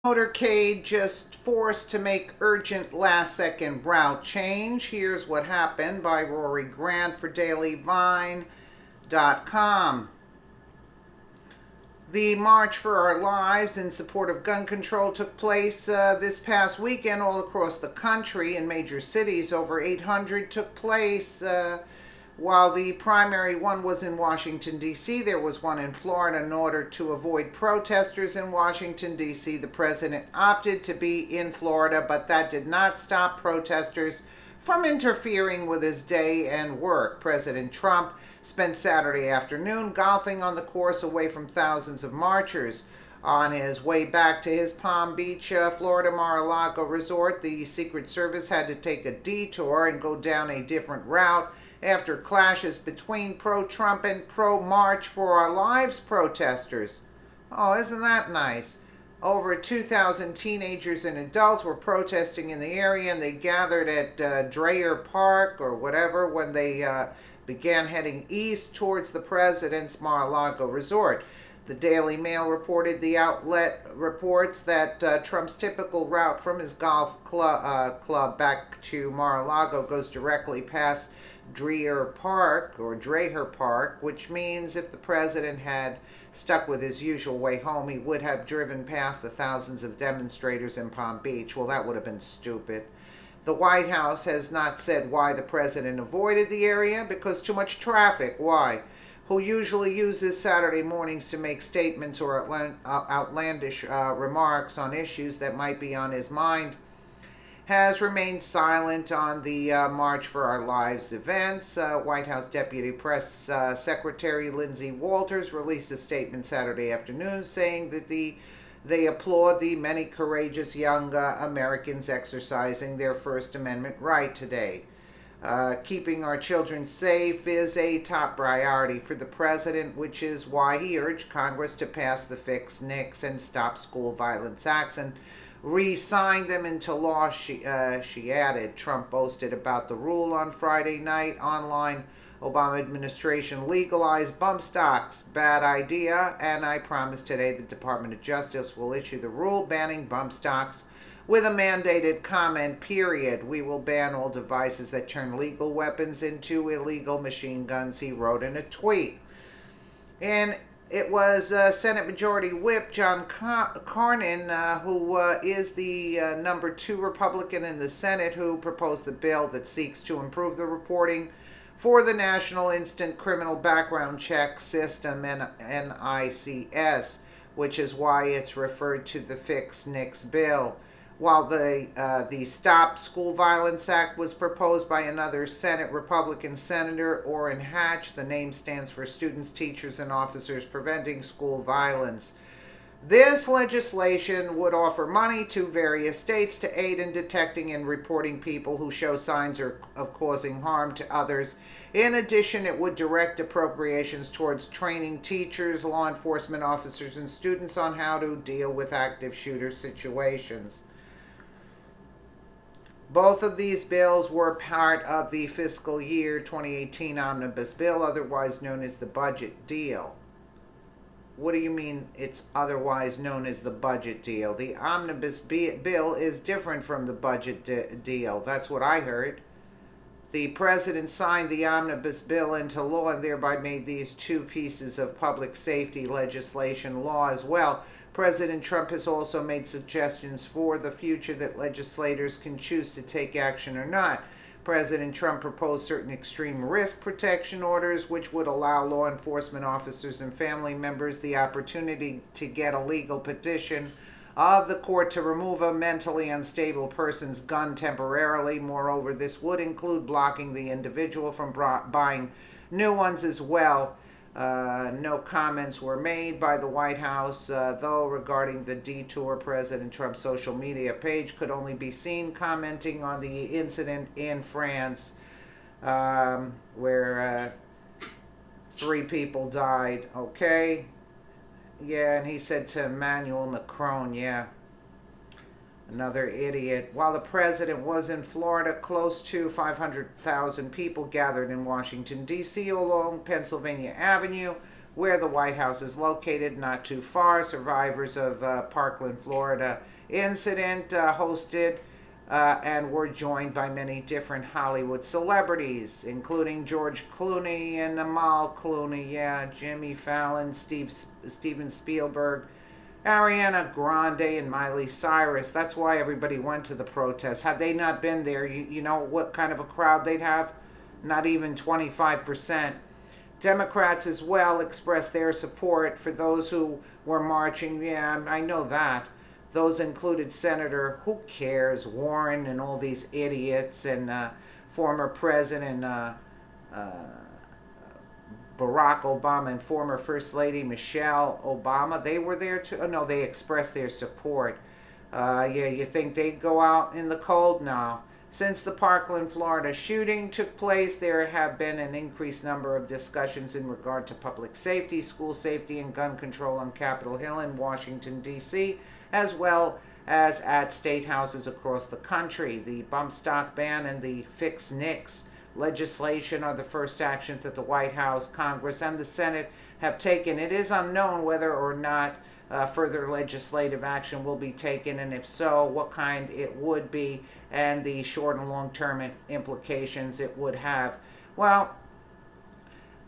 Motorcade just forced to make urgent last-second route change. Here's what happened by Rory Grant for DailyVine.com. The March for Our Lives in support of gun control took place this past weekend all across the country in major cities. Over 800 took place. While the primary one was in Washington, D.C., there was one in Florida. In order to avoid protesters in Washington, D.C., the president opted to be in Florida, but that did not stop protesters from interfering with his day and work. President Trump spent Saturday afternoon golfing on the course away from thousands of marchers. On his way back to his Palm Beach, Florida Mar-a-Lago resort, the Secret Service had to take a detour and go down a different route after clashes between pro-Trump and pro-March for Our Lives protesters. Oh, isn't that nice? Over 2,000 teenagers and adults were protesting in the area, and they gathered at Dreher Park or whatever when they began heading east towards the president's Mar-a-Lago resort. The Daily Mail reported the outlet reports that Trump's typical route from his golf club back to Mar-a-Lago goes directly past Dreher Park, which means if the president had stuck with his usual way home, he would have driven past the thousands of demonstrators in Palm Beach. Well, that would have been stupid. The White House has not said why the president avoided the area, because too much traffic. Why? Who usually uses Saturday mornings to make statements or outlandish remarks on issues that might be on his mind, has remained silent on the March for Our Lives events. White House Deputy Press Secretary Lindsay Walters released a statement Saturday afternoon saying that they applaud the many courageous young Americans exercising their First Amendment right today. Keeping our children safe is a top priority for the president, which is why he urged Congress to pass the Fix NICS and Stop School Violence Acts and re-sign them into law, she added. Trump boasted about the rule on Friday night online. Obama administration legalized bump stocks. Bad idea, and I promise today the Department of Justice will issue the rule banning bump stocks with a mandated comment period. We will ban all devices that turn legal weapons into illegal machine guns, he wrote in a tweet. And it was Senate Majority Whip John Cornyn, who is the number 2 Republican in the Senate, who proposed the bill that seeks to improve the reporting for the National Instant Criminal Background Check System, NICS, which is why it's referred to the Fix NICS bill. While the Stop School Violence Act was proposed by another Senate Republican Senator, Orrin Hatch, the name stands for Students, Teachers, and Officers Preventing School Violence. This legislation would offer money to various states to aid in detecting and reporting people who show signs of causing harm to others. In addition, it would direct appropriations towards training teachers, law enforcement officers, and students on how to deal with active shooter situations. Both of these bills were part of the fiscal year 2018 Omnibus Bill, otherwise known as the budget deal. What do you mean it's otherwise known as the budget deal? The Omnibus Bill is different from the budget deal. That's what I heard. The president signed the Omnibus Bill into law and thereby made these two pieces of public safety legislation law as well. President Trump has also made suggestions for the future that legislators can choose to take action or not. President Trump proposed certain extreme risk protection orders, which would allow law enforcement officers and family members the opportunity to get a legal petition of the court to remove a mentally unstable person's gun temporarily. Moreover, this would include blocking the individual from buying new ones as well. No comments were made by the White House, though, regarding the detour. President Trump's social media page could only be seen commenting on the incident in France, where 3 people died. Okay? Yeah, and he said to Emmanuel Macron, yeah, another idiot. While the president was in Florida, close to 500,000 people gathered in Washington, D.C. along Pennsylvania Avenue, where the White House is located, not too far. Survivors of Parkland, Florida incident hosted and were joined by many different Hollywood celebrities, including George Clooney and Amal Clooney, Jimmy Fallon, Steven Spielberg, Ariana Grande, and Miley Cyrus. That's why everybody went to the protest. Had they not been there, you know what kind of a crowd they'd have? Not even 25%. Democrats as well expressed their support for those who were marching. Yeah, I know that. Those included Senator, who cares, Warren, and all these idiots, and former President Barack Obama and former First Lady Michelle Obama. They were there too. Oh, no, they expressed their support. You think they'd go out in the cold? No. Since the Parkland, Florida shooting took place, there have been an increased number of discussions in regard to public safety, school safety, and gun control on Capitol Hill in Washington, D.C., as well as at state houses across the country. The bump stock ban and the fix NICS legislation are the first actions that the White House, Congress, and the Senate have taken. It is unknown whether or not further legislative action will be taken, and if so, what kind it would be, and the short and long-term implications it would have. Well,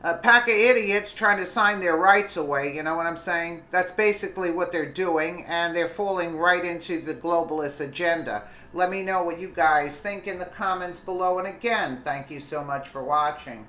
a pack of idiots trying to sign their rights away, you know what I'm saying? That's basically what they're doing, and they're falling right into the globalist agenda. Let me know what you guys think in the comments below, and again, thank you so much for watching.